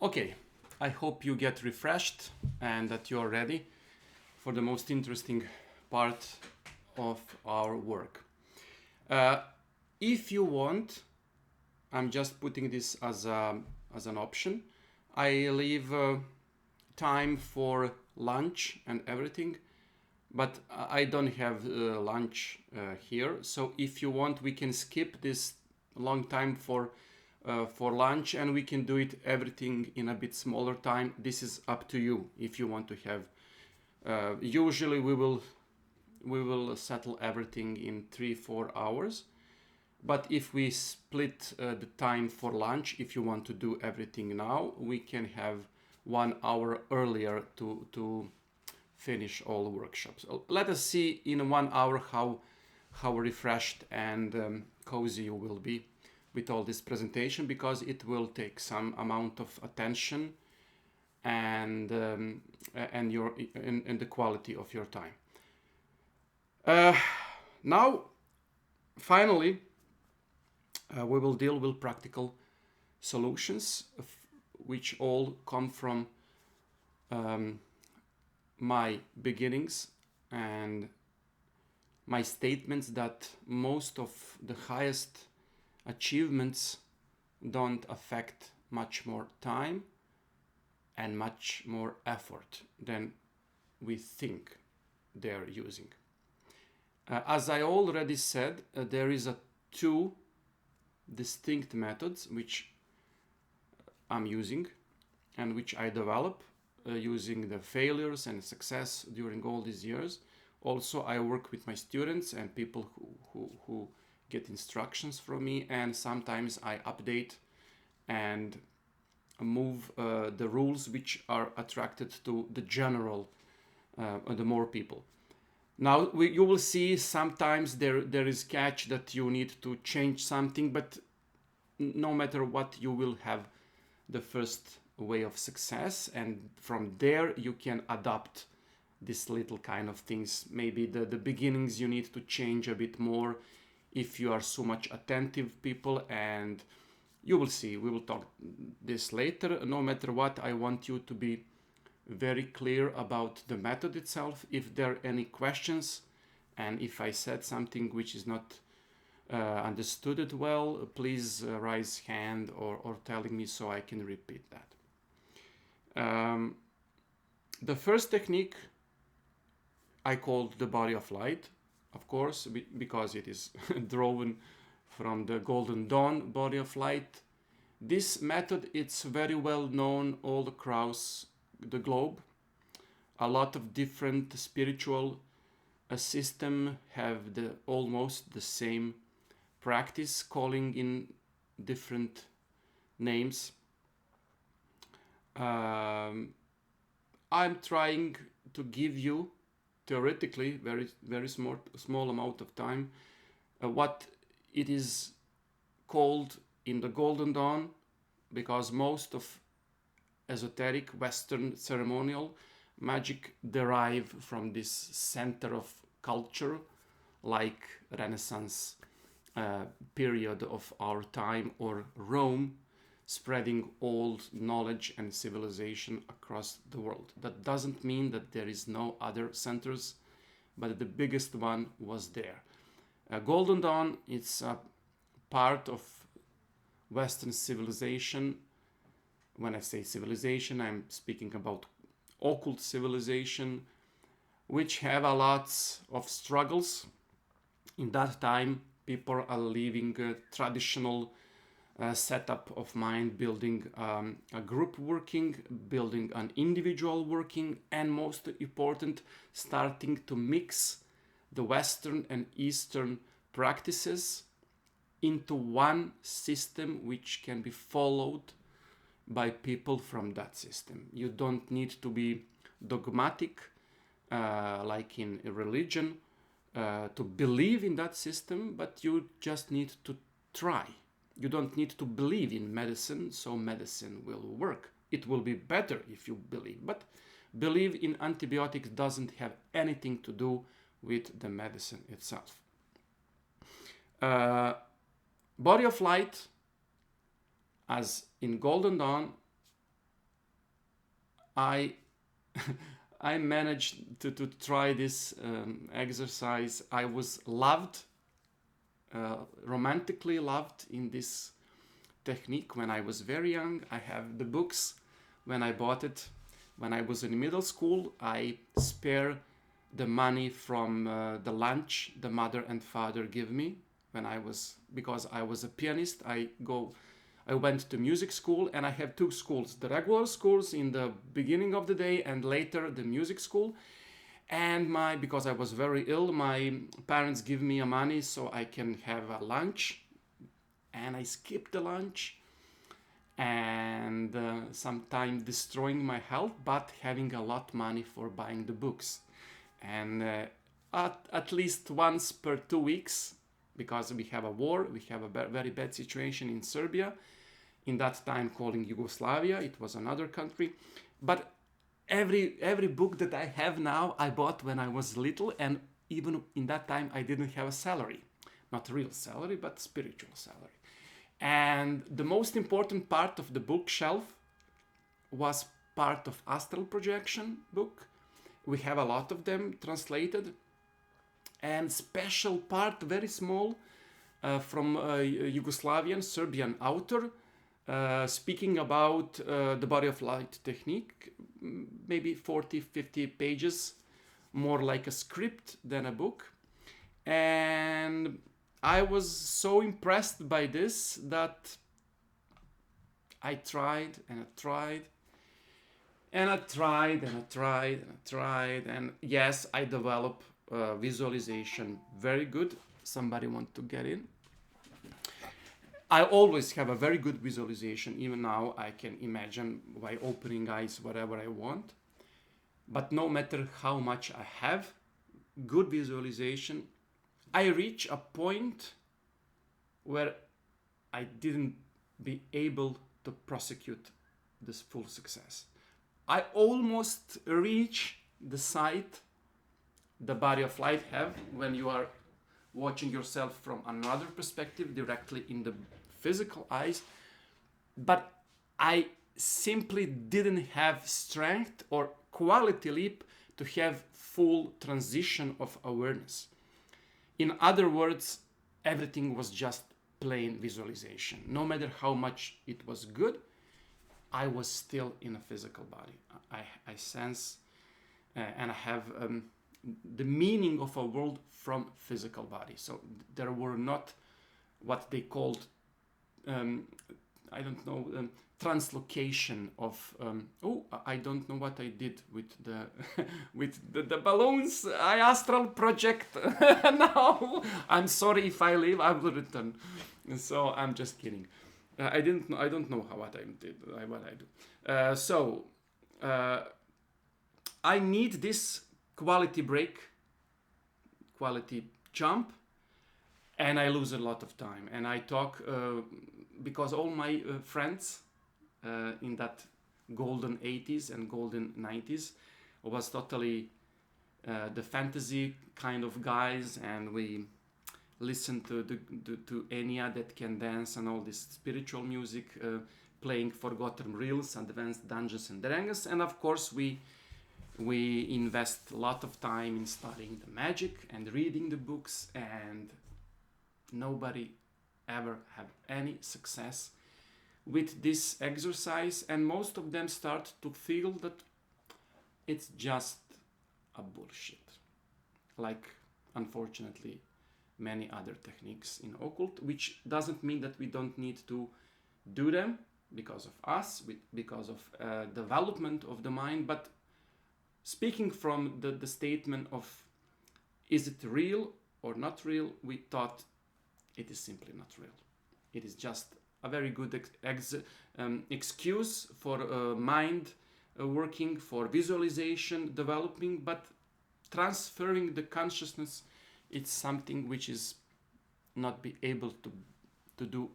Okay, I hope you get refreshed and that you are ready for the most interesting part of our work. If you want, I'm just putting this as an option. I leave time for lunch and everything, but I don't have lunch here. So if you want, we can skip this long time for lunch, and we can do it everything in a bit smaller time. This is up to you if you want to have. Usually we will settle everything in 3-4 hours. But if we split the time for lunch, if you want to do everything now, we can have 1 hour earlier to finish all workshops. Let us see in 1 hour how refreshed and cozy you will be with all this presentation, because it will take some amount of attention and the quality of your time. Now, finally, we will deal with practical solutions, which all come from my beginnings and my statements that most of the highest achievements don't affect much more time and much more effort than we think they're using. As I already said, there is two distinct methods which I'm using and which I develop using the failures and success during all these years. Also, I work with my students and people who get instructions from me, and sometimes I update and move the rules which are attracted to the general, the more people. Now, you will see sometimes there is catch that you need to change something, but no matter what, you will have the first way of success, and from there you can adapt these little kind of things. Maybe the beginnings you need to change a bit more if you are so much attentive people, and you will see, we will talk this later. No matter what, I want you to be very clear about the method itself. If there are any questions, and if I said something which is not understood it well, please raise hand or telling me so I can repeat that. The first technique I called the body of light, of course, because it is drawn from the Golden Dawn body of light. This method, it's very well known all across the globe. A lot of different spiritual system have almost the same practice, calling in different names. I'm trying to give you theoretically very small amount of time what it is called in the Golden Dawn, because most of esoteric Western ceremonial magic derive from this center of culture, like Renaissance period of our time, or Rome, spreading old knowledge and civilization across the world. That doesn't mean that there is no other centers, but the biggest one was there. Golden Dawn, it's a part of Western civilization. When I say civilization, I'm speaking about occult civilization, which have a lot of struggles. In that time, people are living a traditional setup of mind, building a group working, building an individual working, and most important, starting to mix the Western and Eastern practices into one system which can be followed by people from that system. You don't need to be dogmatic like in a religion to believe in that system, but you just need to try. You don't need to believe in medicine, so medicine will work. It will be better if you believe, but believe in antibiotics doesn't have anything to do with the medicine itself. Body of light, as in Golden Dawn, I I managed to try this exercise. I was loved, romantically loved in this technique when I was very young. I have the books when I bought it. When I was in middle school, I spare the money from the lunch the mother and father give me when because I was a pianist. I went to music school, and I have two schools: the regular schools in the beginning of the day, and later the music school. And because I was very ill, my parents give me a money so I can have a lunch, and I skipped the lunch, and sometimes destroying my health, but having a lot money for buying the books. And at least once per 2 weeks, because we have a war, we have a very bad situation in Serbia, in that time calling Yugoslavia. It was another country. But every book that I have now, I bought when I was little, and even in that time I didn't have a salary. Not real salary, but spiritual salary. And the most important part of the bookshelf was part of Astral projection book. We have a lot of them translated. And special part, very small, from Yugoslavian, Serbian author, speaking about the body of light technique, maybe 40, 50 pages, more like a script than a book. And I was so impressed by this that I tried and I tried and I tried and I tried and I tried. And yes, I developed visualization very good. Somebody want to get in? I always have a very good visualization. Even now I can imagine by opening eyes whatever I want. But no matter how much I have good visualization, I reach a point where I didn't be able to prosecute this full success. I almost reach the sight the body of light have when you are watching yourself from another perspective directly in the physical eyes, but I simply didn't have strength or quality leap to have full transition of awareness. In other words, everything was just plain visualization. No matter how much it was good, I was still in a physical body. I sense and I have the meaning of a world from physical body. So there were not what they called, translocation of, I don't know what I did with the with the balloons. I astral project now. I'm sorry if I leave, I will return. So I'm just kidding. I don't know what I did, what I do. I need this quality break, quality jump, and I lose a lot of time. And I talk because all my friends in that golden 80s and golden 90s was totally the fantasy kind of guys, and we listened to Enya that can dance and all this spiritual music, playing Forgotten Realms, Advanced Dungeons and Dragons, and of course we invest a lot of time in studying the magic and reading the books, and nobody ever have any success with this exercise, and most of them start to feel that it's just a bullshit, like unfortunately many other techniques in occult, which doesn't mean that we don't need to do them because of us, because of development of the mind, but speaking from the statement of is it real or not real, we thought it is simply not real. It is just a very good excuse for mind working, for visualization developing, but transferring the consciousness, it's something which is not be able to do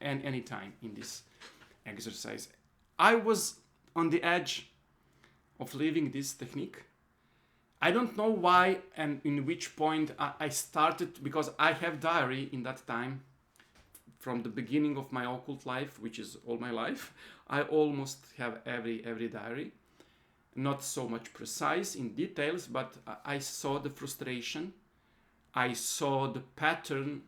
any time in this exercise. I was on the edge of leaving this technique. I don't know why and in which point I started, because I have diary in that time from the beginning of my occult life, which is all my life. I almost have every diary. not so much precise in details, but I saw the frustration. I saw the pattern,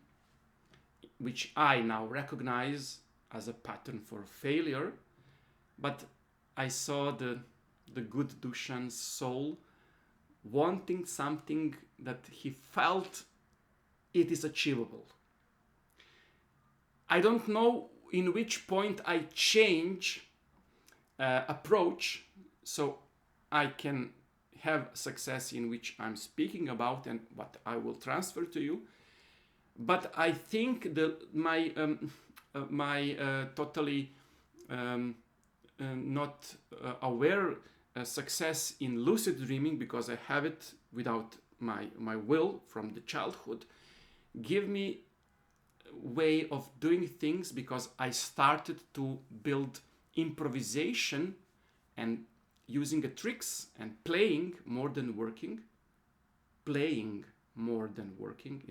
which I now recognize as a pattern for failure, but I saw the good Dushan's soul wanting something that he felt it is achievable. I don't know in which point I change approach so I can have success in which I'm speaking about and what I will transfer to you. But I think my totally not aware success in lucid dreaming, because I have it without my will from the childhood, give me way of doing things, because I started to build improvisation and using the tricks and playing more than working. Playing more than working.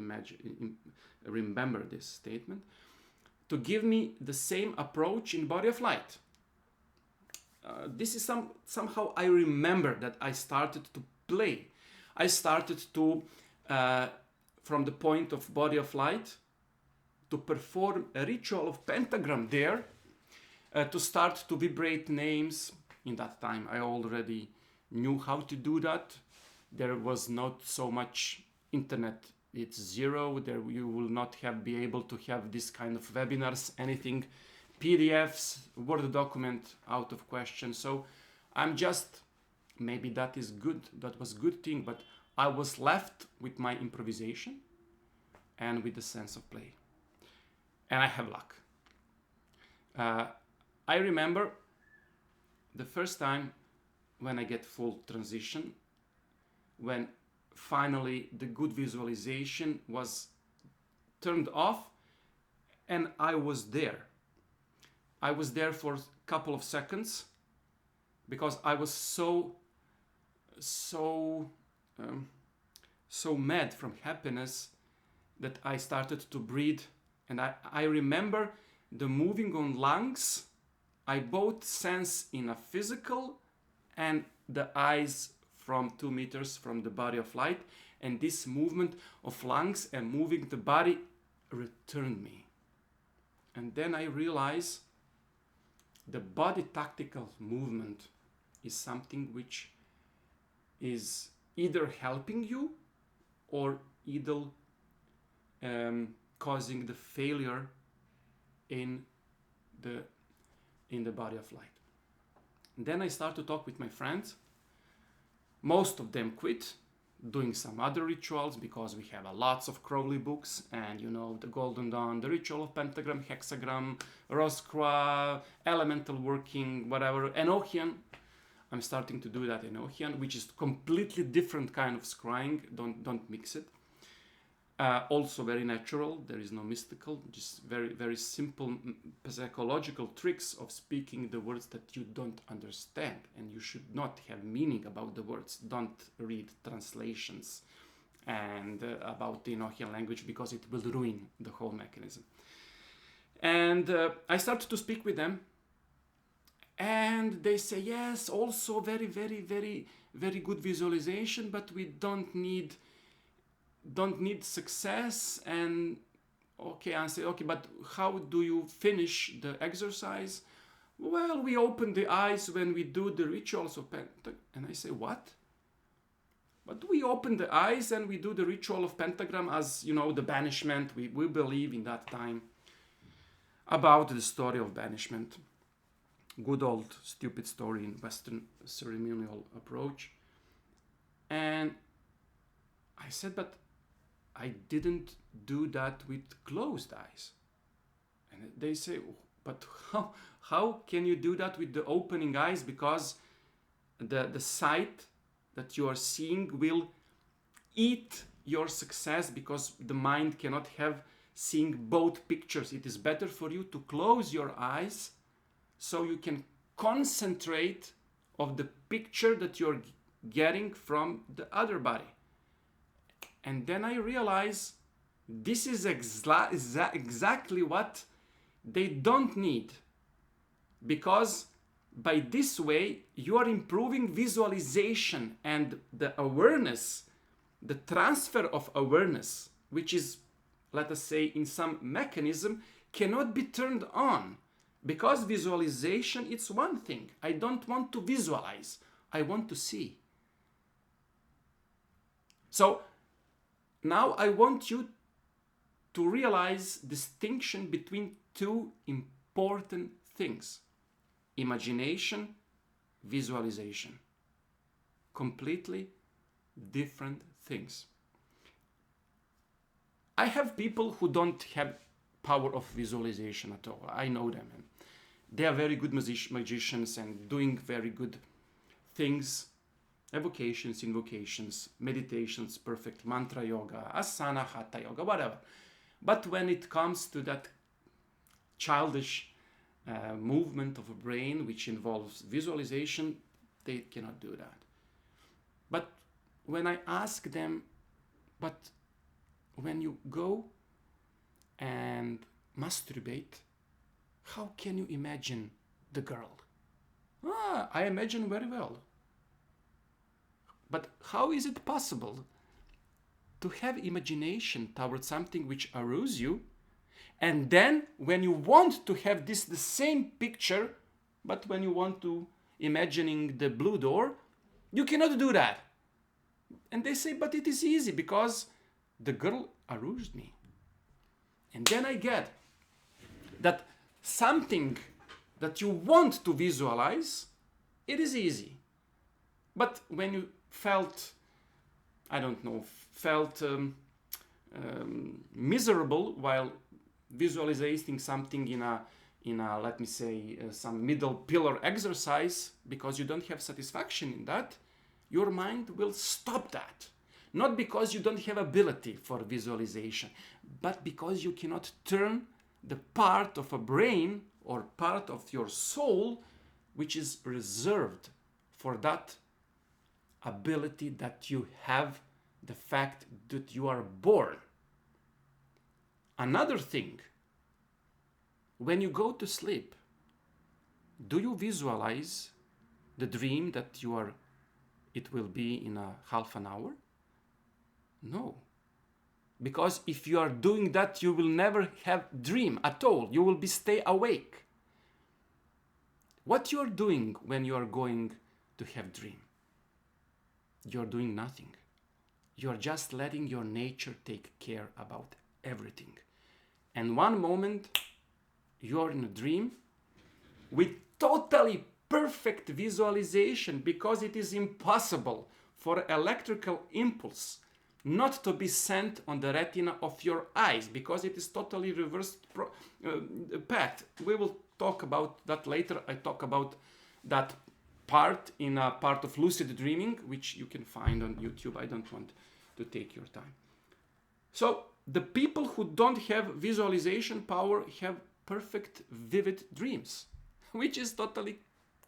Remember this statement. To give me the same approach in Body of Light. This is somehow I remember that I started to play. I started to, from the point of Body of Light, to perform a ritual of pentagram there, to start to vibrate names. In that time, I already knew how to do that. There was not so much internet. It's zero. There you will not be able to have this kind of webinars, anything, PDFs, Word document, out of question. So I'm just, maybe that is good. That was good thing, but I was left with my improvisation and with the sense of play. And I have luck. I remember the first time when I get full transition, when finally the good visualization was turned off and I was there. I was there for a couple of seconds because I was so mad from happiness that I started to breathe. And I remember the moving on lungs. I both sense in a physical and the eyes from 2 meters from the Body of Light, and this movement of lungs and moving the body returned me. And then I realize the body tactical movement is something which is either helping you or either causing the failure in the Body of Light. And then I start to talk with my friends. Most of them quit doing some other rituals because we have lots of Crowley books, and you know, the Golden Dawn, the Ritual of Pentagram, Hexagram, Roscroix, Elemental Working, whatever, Enochian. I'm starting to do that Enochian, which is completely different kind of scrying. Don't mix it. Also very natural. There is no mystical, just very, very simple psychological tricks of speaking the words that you don't understand, and you should not have meaning about the words. Don't read translations and about the Enochian language, because it will ruin the whole mechanism. And I started to speak with them, and they say, yes, also very, very, very, very good visualization, but we don't need success. And okay, I say, okay, but how do you finish the exercise? Well, we open the eyes when we do the rituals of pentagram. And I say, what? But we open the eyes and we do the ritual of pentagram as, you know, the banishment. We believe in that time about the story of banishment. Good old stupid story in Western ceremonial approach. And I said, but I didn't do that with closed eyes. And they say, but how can you do that with the opening eyes? Because the sight that you are seeing will eat your success, because the mind cannot have seeing both pictures. It is better for you to close your eyes so you can concentrate of the picture that you're getting from the other body. And then I realize this is exactly what they don't need, because by this way, you are improving visualization and the awareness, the transfer of awareness, which is, let us say, in some mechanism, cannot be turned on. Because visualization, it's one thing. I don't want to visualize. I want to see. So now I want you to realize distinction between two important things: imagination, visualization. Completely different things. I have people who don't have power of visualization at all. I know them. And they are very good magicians and doing very good things. Evocations, invocations, meditations, perfect mantra yoga, asana, hatha yoga, whatever. But when it comes to that childish movement of a brain which involves visualization, they cannot do that. But when I ask them, but when you go and masturbate, how can you imagine the girl? I imagine very well. But how is it possible to have imagination towards something which arouses you, and then when you want to have the same picture, but when you want to imagining the blue door, you cannot do that? And they say, but it is easy because the girl aroused me. And then I get that something that you want to visualize, it is easy. But when you felt, I don't know, miserable while visualizing something in a let me say, some middle pillar exercise, because you don't have satisfaction in that, your mind will stop that. Not because you don't have ability for visualization, but because you cannot turn the part of a brain or part of your soul which is reserved for that ability that you have, the fact that you are born. Another thing, when you go to sleep, do you visualize the dream that it will be in a half an hour? No. Because if you are doing that, you will never have dream at all. You will stay awake. What you are doing when you are going to have dream? You are doing nothing. You are just letting your nature take care about everything. And one moment, you are in a dream with totally perfect visualization, because it is impossible for electrical impulse not to be sent on the retina of your eyes, because it is totally reversed path. We will talk about that later. I talk about that part in a part of lucid dreaming, which you can find on YouTube. I don't want to take your time. So the people who don't have visualization power have perfect, vivid dreams, which is totally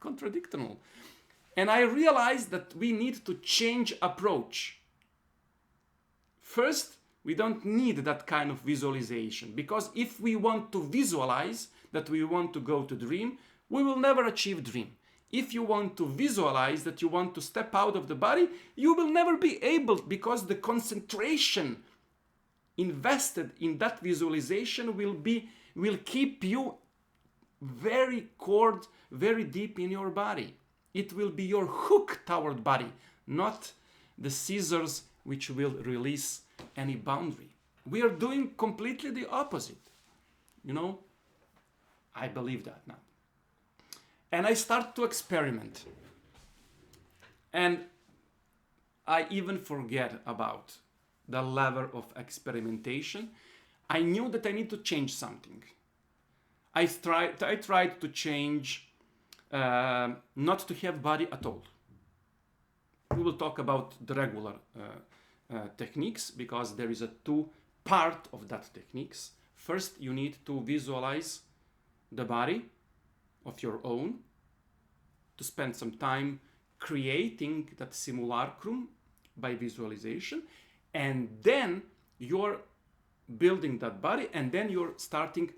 contradictory. And I realized that we need to change approach. First, we don't need that kind of visualization, because if we want to visualize that we want to go to dream, we will never achieve dream. If you want to visualize that you want to step out of the body, you will never be able, because the concentration invested in that visualization will keep you very deep in your body. It will be your hook toward body, not the scissors which will release any boundary. We are doing completely the opposite. I believe that now. And I start to experiment. And I even forget about the level of experimentation. I knew that I need to change something. I tried to change not to have body at all. We will talk about the regular techniques, because there is a two part of that techniques. First, you need to visualize the body of your own, to spend some time creating that simulacrum by visualization, and then you're building that body, and then you're starting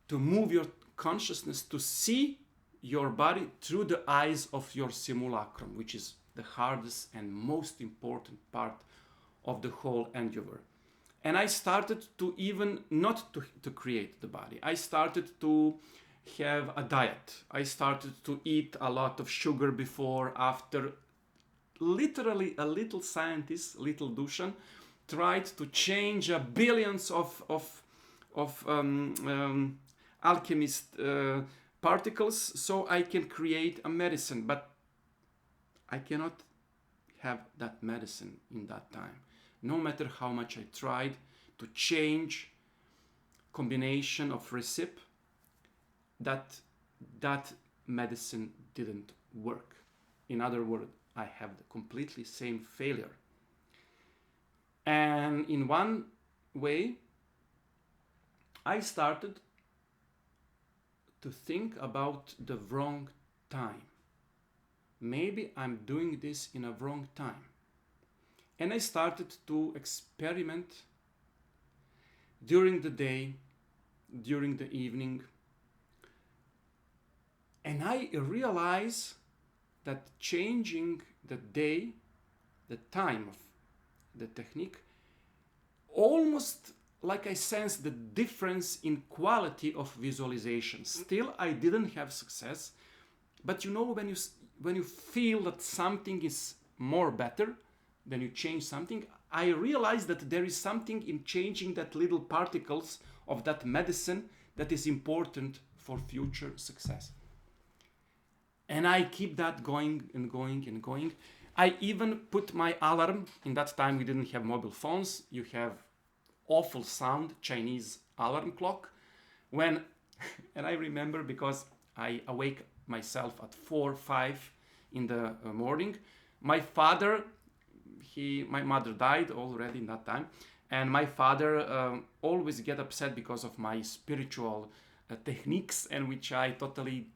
to move your consciousness to see your body through the eyes of your simulacrum, which is the hardest and most important part of the whole endeavor. And I started to even not to create the body. I started to have a diet. I started to eat a lot of sugar before, after. Literally a little scientist, little Dushan, tried to change billions of alchemist particles so I can create a medicine. But I cannot have that medicine in that time. No matter how much I tried to change combination of recipe, that medicine didn't work. In other words, I have the completely same failure. And in one way, I started to think about the wrong time. Maybe I'm doing this in a wrong time. And I started to experiment during the day, during the evening. And I realized that changing the day, the time of the technique, almost like I sensed the difference in quality of visualization. Still, I didn't have success, but you know, when you feel that something is more better, then you change something. I realized that there is something in changing that little particles of that medicine that is important for future success. And I keep that going and going and going. I even put my alarm. In that time, we didn't have mobile phones. You have awful sound, Chinese alarm clock. And I remember because I awake myself at 4, 5 in the morning. My mother died already in that time. And my father always get upset because of my spiritual techniques, and which I totally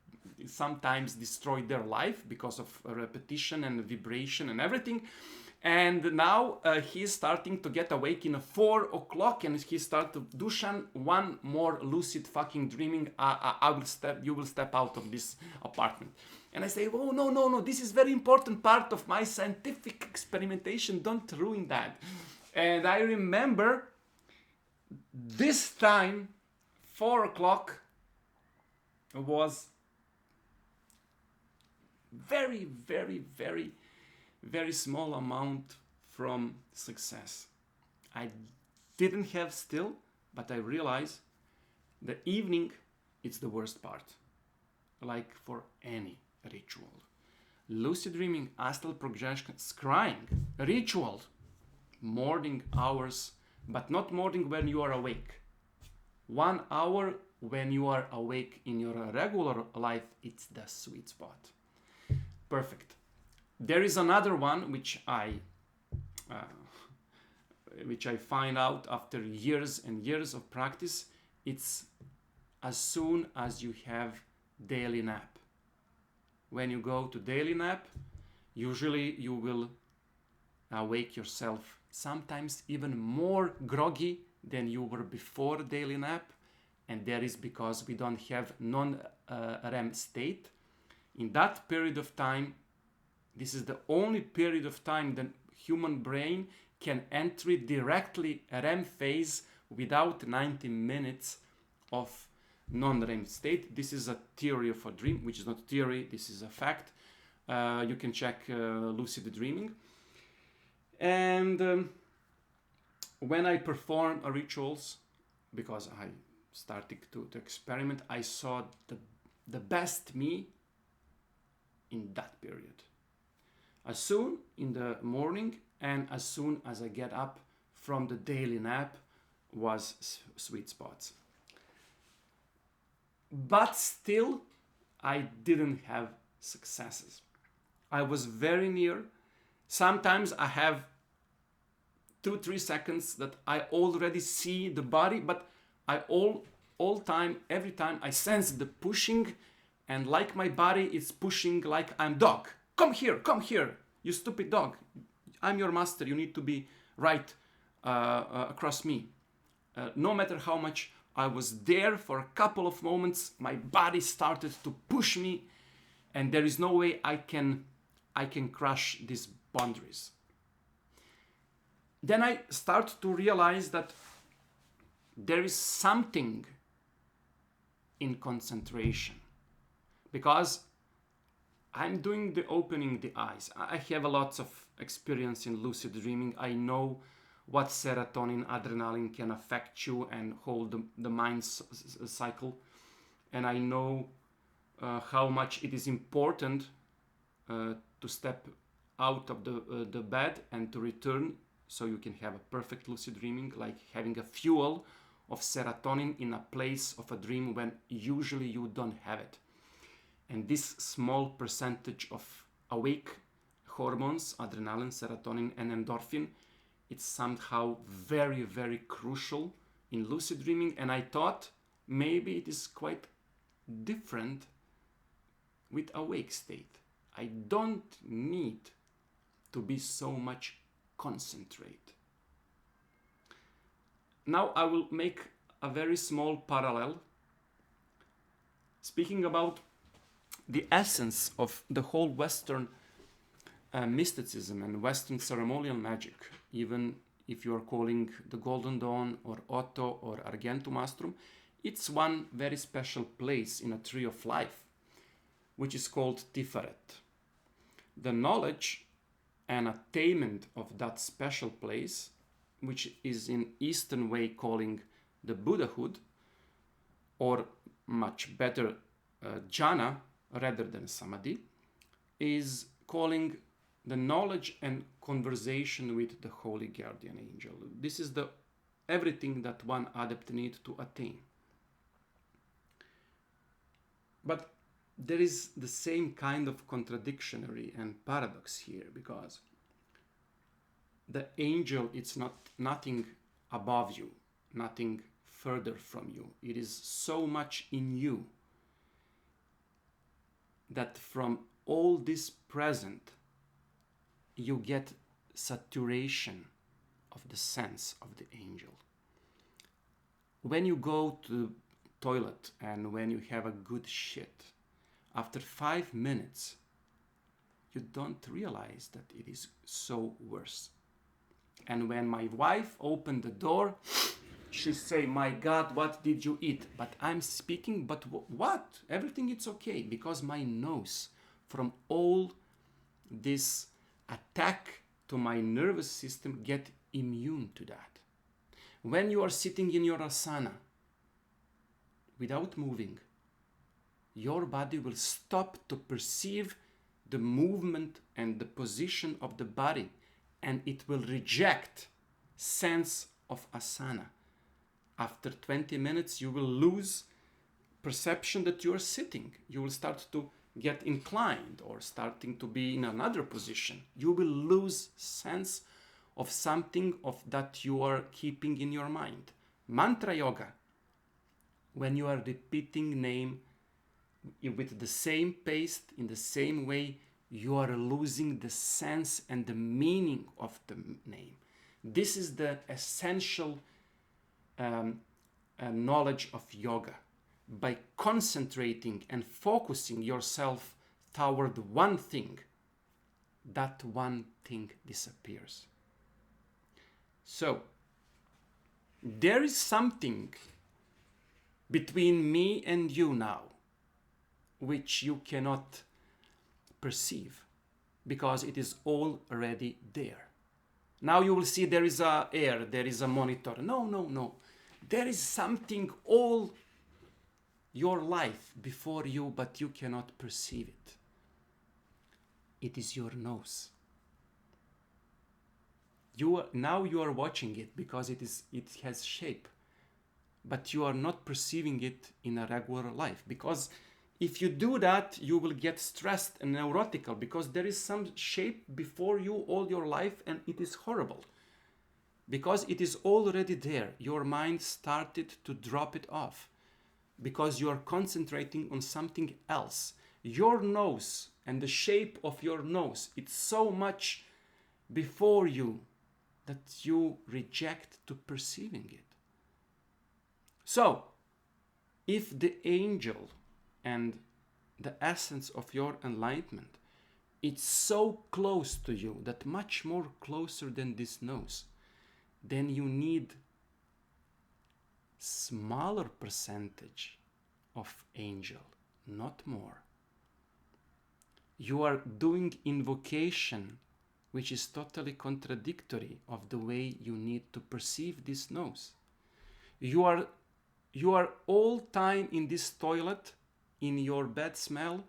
sometimes destroyed their life because of repetition and vibration and everything. And now he's starting to get awake in 4 o'clock, and he started, Dushan, one more lucid fucking dreaming, you will step out of this apartment. And I say, oh, no, this is very important part of my scientific experimentation, don't ruin that. And I remember this time, 4 o'clock was very, very, very, very small amount from success. I didn't have still, but I realized the evening it's the worst part, like for any ritual. Lucid dreaming, astral projection, scrying, ritual, morning hours, but not morning when you are awake. 1 hour when you are awake in your regular life, it's the sweet spot. Perfect. There is another one which I find out after years and years of practice. It's as soon as you have daily nap. When you go to daily nap, usually you will awake yourself sometimes even more groggy than you were before daily nap, and that is because we don't have non-REM state. In that period of time, this is the only period of time that human brain can enter directly REM phase without 90 minutes of non-REM state. This is a theory of a dream, which is not theory, this is a fact. You can check lucid dreaming. And when I perform rituals, because I started to experiment, I saw the best me in that period. As soon in the morning and as soon as I get up from the daily nap was sweet spots. But still, I didn't have successes. I was very near. Sometimes I have 2-3 seconds that I already see the body, but I every time I sense the pushing, and like my body is pushing like I'm dog. Come here, you stupid dog. I'm your master, you need to be right across me. No matter how much I was there for a couple of moments. My body started to push me, and there is no way I can crush these boundaries. Then I start to realize that there is something in concentration, because I'm doing the opening the eyes. I have a lot of experience in lucid dreaming. I know what serotonin, adrenaline can affect you and hold the mind cycle. And I know how much it is important to step out of the bed and to return so you can have a perfect lucid dreaming, like having a fuel of serotonin in a place of a dream when usually you don't have it. And this small percentage of awake hormones, adrenaline, serotonin, and endorphin, it's somehow very, very crucial in lucid dreaming. And I thought maybe it is quite different with awake state. I don't need to be so much concentrate. Now I will make a very small parallel, speaking about the essence of the whole Western mysticism and Western ceremonial magic, even if you are calling the Golden Dawn or Otto or Argentum Astrum, it's one very special place in a tree of life, which is called Tiferet. The knowledge and attainment of that special place, which is in Eastern way calling the Buddhahood, or much better jhana rather than samadhi, is calling the knowledge and conversation with the holy guardian angel. This is the everything that one adept needs to attain. But there is the same kind of contradictionary and paradox here, because the angel, it's nothing above you, nothing further from you. It is so much in you that from all this present, you get saturation of the sense of the angel. When you go to the toilet and when you have a good shit, after 5 minutes, you don't realize that it is so worse. And when my wife opened the door, she say, "My God, what did you eat?" But I'm speaking, but what? Everything is okay, because my nose, from all this attack to my nervous system, get immune to that. When you are sitting in your asana, without moving, your body will stop to perceive the movement and the position of the body, and it will reject sense of asana. After 20 minutes, you will lose perception that you are sitting. You will start to get inclined or starting to be in another position. You will lose sense of something of that you are keeping in your mind. Mantra yoga, when you are repeating name with the same pace, in the same way, you are losing the sense and the meaning of the name. This is the essential knowledge of yoga. By concentrating and focusing yourself toward one thing, that one thing disappears. So, there is something between me and you now, which you cannot perceive, because it is already there. Now you will see there is a air, there is a monitor. No. There is something all your life before you, but you cannot perceive it. It is your nose. Now you are watching it because it has shape, but you are not perceiving it in a regular life, because if you do that, you will get stressed and neurotical, because there is some shape before you all your life, and it is horrible. Because it is already there, your mind started to drop it off, because you are concentrating on something else. Your nose and the shape of your nose, it's so much before you that you reject to perceiving it. So, if the angel and the essence of your enlightenment, it's so close to you, that much more closer than this nose, then you need smaller percentage of angel, not more. You are doing invocation which is totally contradictory of the way you need to perceive this nose. You are all time in this toilet, in your bad smell.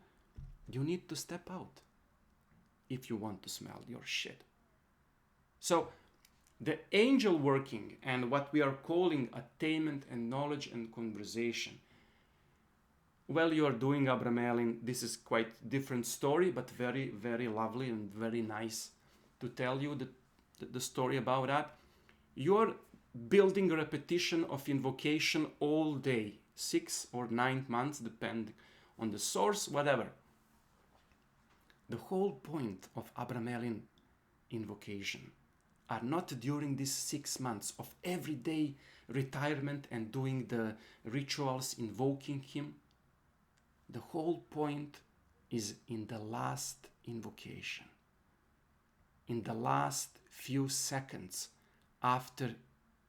You need to step out if you want to smell your shit. So the angel working and what we are calling attainment and knowledge and conversation, well, you are doing Abraham Elin. This is quite different story, but very, very lovely and very nice to tell you the story about that. You are building a repetition of invocation all day, 6 or 9 months, depending on the source, whatever. The whole point of Abraham Elin invocation are not during these 6 months of everyday retirement and doing the rituals, invoking him. The whole point is in the last invocation, in the last few seconds after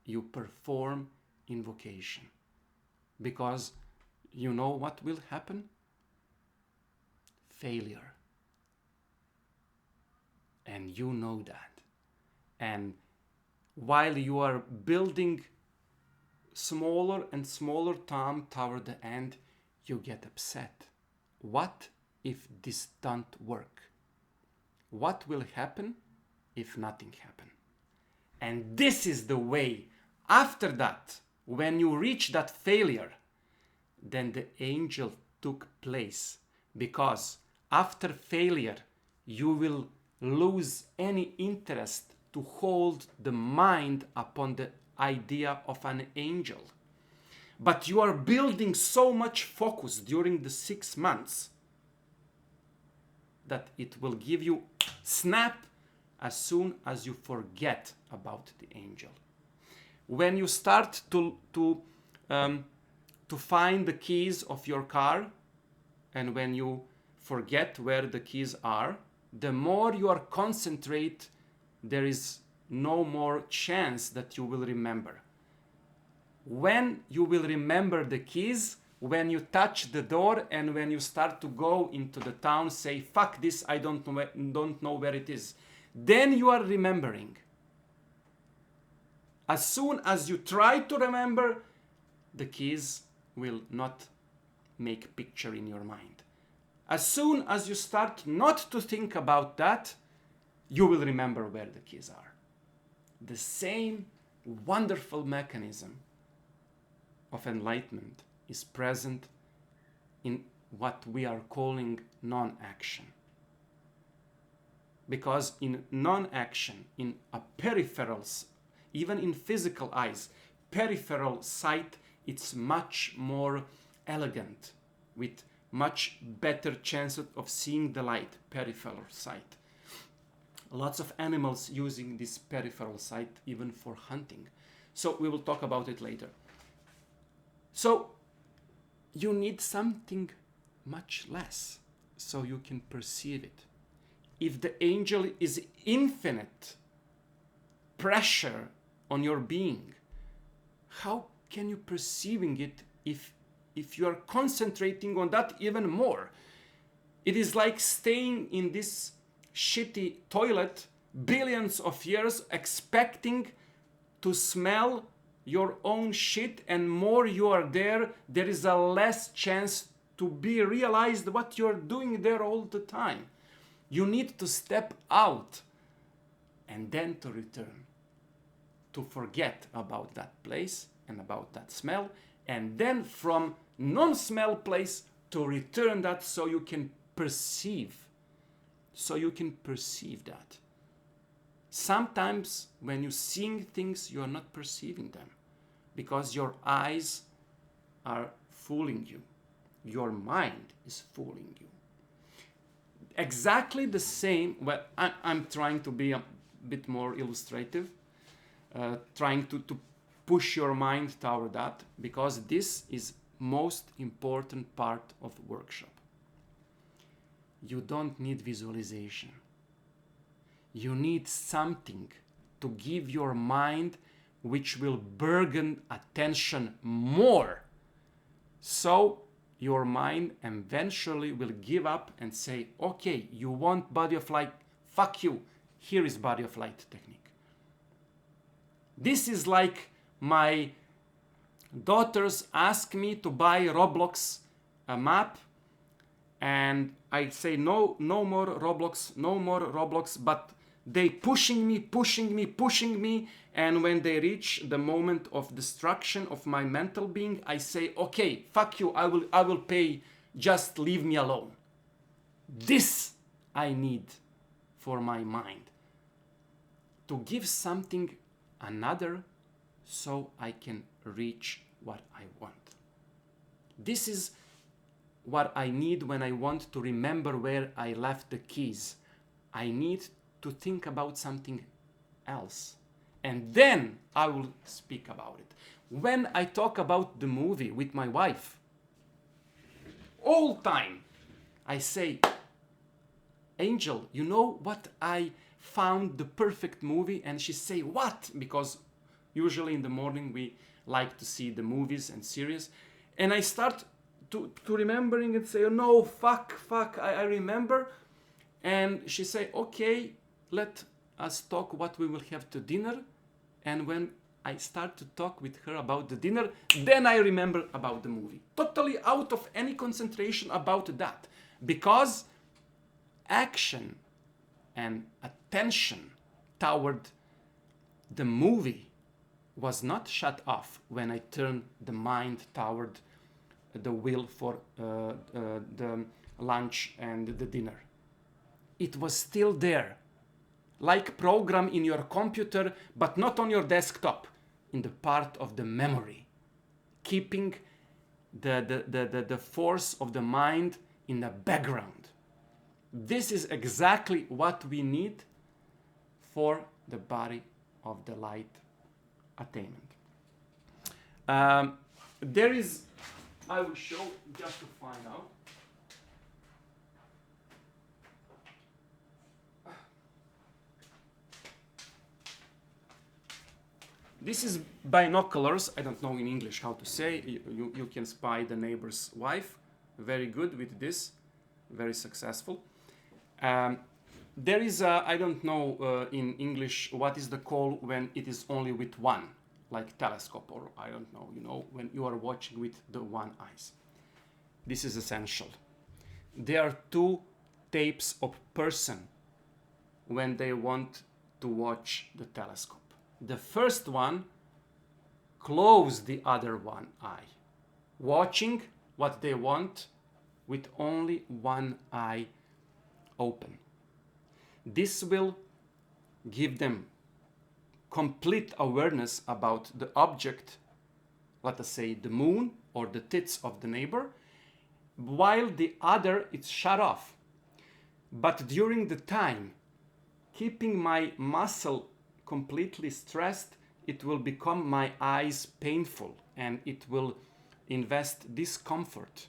you perform invocation. Because you know what will happen? Failure. And you know that. And while you are building smaller and smaller time toward the end, you get upset. What if this don't work? What will happen if nothing happens? And this is the way, after that, when you reach that failure, then the angel took place. Because after failure, you will lose any interest to hold the mind upon the idea of an angel. But you are building so much focus during the 6 months that it will give you snap as soon as you forget about the angel. When you start to find the keys of your car, and when you forget where the keys are, the more you are concentrate, there is no more chance that you will remember. When you will remember the keys, when you touch the door and when you start to go into the town, say, fuck this, I don't know where it is. Then you are remembering. As soon as you try to remember, the keys will not make picture in your mind. As soon as you start not to think about that, you will remember where the keys are. The same wonderful mechanism of enlightenment is present in what we are calling non-action. Because in non-action, in a peripherals, even in physical eyes, peripheral sight, it's much more elegant, with much better chance of seeing the light, peripheral sight. Lots of animals using this peripheral sight even for hunting. So we will talk about it later. So you need something much less so you can perceive it. If the angel is infinite pressure on your being, how can you perceiving it if you are concentrating on that even more? It is like staying in this shitty toilet billions of years expecting to smell your own shit, and more you are there is a less chance to be realized what you're doing there all the time. You need to step out and then to return, to forget about that place and about that smell, and then from non-smell place to return that so you can perceive that. Sometimes when you're seeing things, you are not perceiving them because your eyes are fooling you. Your mind is fooling you. Exactly the same. Well, I'm trying to be a bit more illustrative, trying to push your mind toward that, because this is most important part of workshop. You don't need visualization. You need something to give your mind which will burden attention more. So your mind eventually will give up and say, okay, you want body of light, fuck you, here is body of light technique. This is like my daughters ask me to buy Roblox a map, and I say no more Roblox, but they pushing me, and when they reach the moment of destruction of my mental being, I say, okay, fuck you, I will pay, just leave me alone. This I need for my mind, to give something another so I can reach what I want. This is what I need when I want to remember where I left the keys. I need to think about something else, and then I will speak about it. When I talk about the movie with my wife, all time I say, Angel, you know what, I found the perfect movie. And she say, what? Because usually in the morning we like to see the movies and series, and I start to remembering and say, oh no, fuck, I remember. And she say, okay, let us talk what we will have to dinner. And when I start to talk with her about the dinner, then I remember about the movie. Totally out of any concentration about that. Because action and attention toward the movie was not shut off when I turned the mind toward the will for the lunch and the dinner. It was still there, like program in your computer, but not on your desktop, in the part of the memory, keeping the force of the mind in the background. This is exactly what we need for the body of the light attainment. There is, I will show just to find out. This is binoculars. I don't know in English how to say. You can spy the neighbor's wife. Very good with this. Very successful. There is a, I don't know in English what is the call when it is only with one, like telescope, or I don't know, you know, when you are watching with the one eyes. This is essential. There are two types of person when they want to watch the telescope. The first one close the other one eye, watching what they want with only one eye open. This will give them complete awareness about the object, let us say the moon or the tits of the neighbor, while the other is shut off. But during the time, keeping my muscle completely stressed, it will become my eyes painful and it will invest discomfort.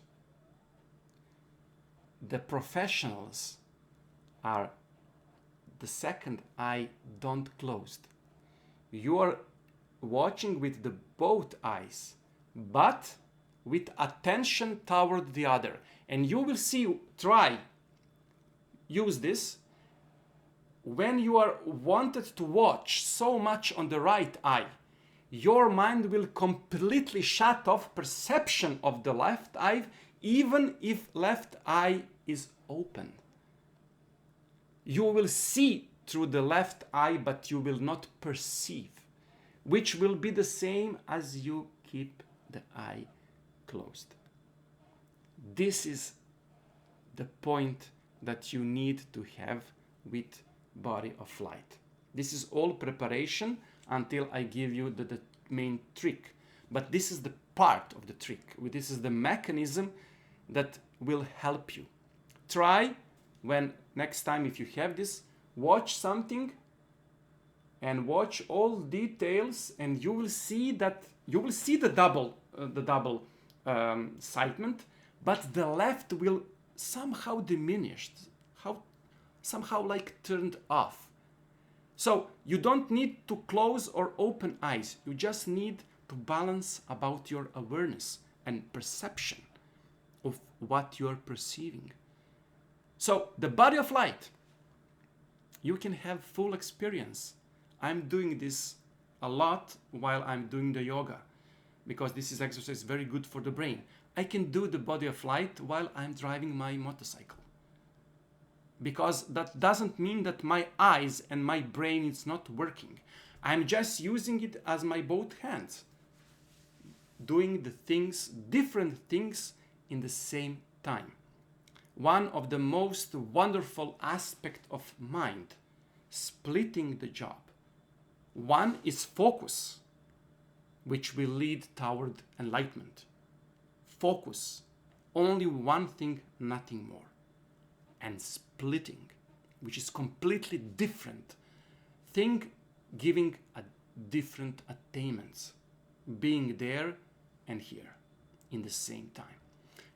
The professionals are the second eye don't closed. You are watching with the both eyes, but with attention toward the other. And you will see, try, use this. When you are wanted to watch so much on the right eye, your mind will completely shut off perception of the left eye, even if left eye is open. You will see through the left eye, but you will not perceive, which will be the same as you keep the eye closed. This is the point that you need to have with body of light. This is all preparation until I give you the main trick. But this is the part of the trick. This is the mechanism that will help you. Try when next time if you have this, watch something and watch all details, and you will see that you will see the double segment, but the left will somehow diminished, somehow like turned off. So you don't need to close or open eyes. You just need to balance about your awareness and perception of what you're perceiving. So the body of light, you can have full experience. I'm doing this a lot while I'm doing the yoga, because this is exercise very good for the brain. I can do the body of light while I'm driving my motorcycle, because that doesn't mean that my eyes and my brain is not working. I'm just using it as my both hands, doing the things, different things in the same time. One of the most wonderful aspects of mind, splitting the job. One is focus, which will lead toward enlightenment. Focus, only one thing, nothing more. And splitting, which is completely different thing, giving a different attainments, being there and here in the same time.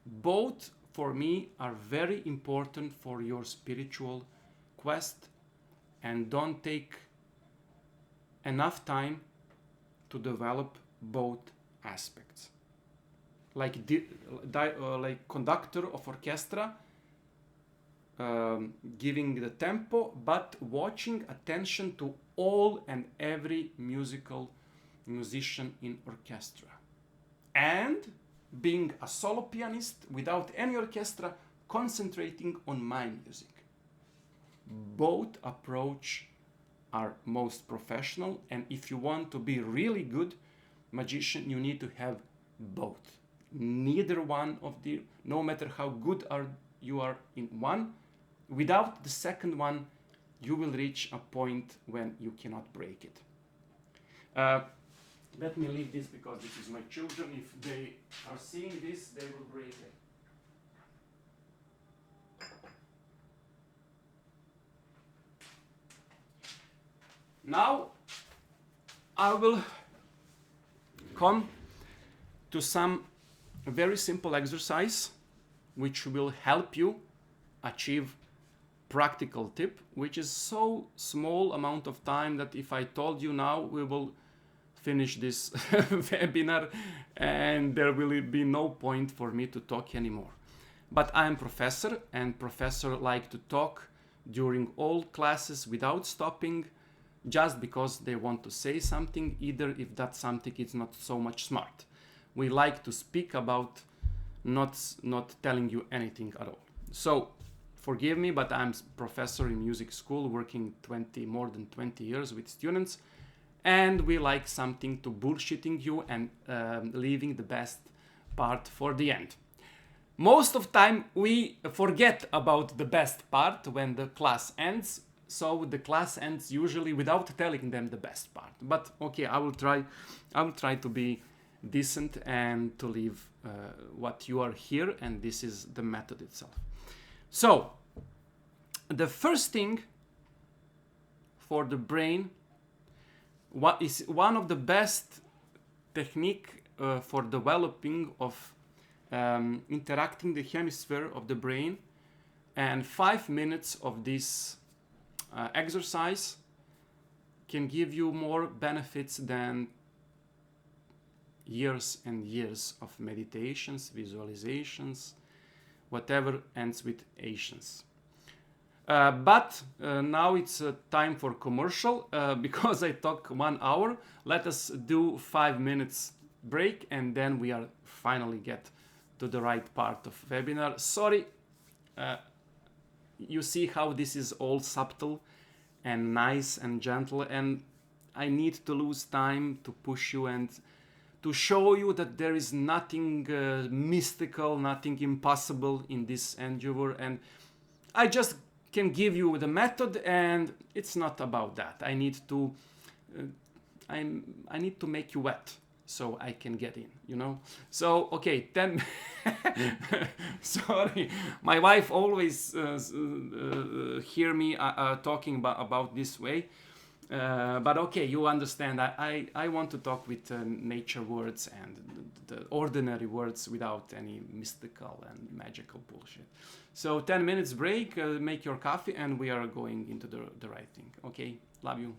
Both for me are very important for your spiritual quest, and don't take enough time to develop both aspects. Like like conductor of orchestra, giving the tempo, but watching attention to all and every musician in orchestra. And being a solo pianist without any orchestra, concentrating on my music. Both approach are most professional, and if you want to be really good magician, you need to have both. Neither one of the, no matter how good you are in one, without the second one, you will reach a point when you cannot break it. Let me leave this because this is my children. If they are seeing this, they will break it. Now I will come to some very simple exercise which will help you achieve practical tip, which is so small amount of time that if I told you now, we will finish this webinar and there will be no point for me to talk anymore. But I am professor, and professor like to talk during all classes without stopping, just because they want to say something, either if that something is not so much smart. We like to speak about not telling you anything at all. So forgive me, but I'm professor in music school, working more than 20 years with students, and we like something to bullshitting you and leaving the best part for the end. Most of time we forget about the best part when the class ends, so the class ends usually without telling them the best part. But okay, I will try to be decent and to leave what you are here, and this is the method itself. So the first thing for the brain, what is one of the best technique for developing of interacting the hemisphere of the brain, and 5 minutes of this exercise can give you more benefits than years and years of meditations, visualizations, whatever ends with Asians. But now it's time for commercial, because I talk 1 hour. Let us do 5 minutes break, and then we are finally get to the right part of webinar. Sorry, you see how this is all subtle and nice and gentle, and I need to lose time to push you and to show you that there is nothing mystical, nothing impossible in this endeavor, and I just can give you the method, and it's not about that. I need to make you wet so I can get in, you know. So okay, then sorry, my wife always hear me talking about this way. But okay, you understand. I want to talk with nature words and the ordinary words without any mystical and magical bullshit. So 10 minutes break, make your coffee, and we are going into the right thing. Okay, love you.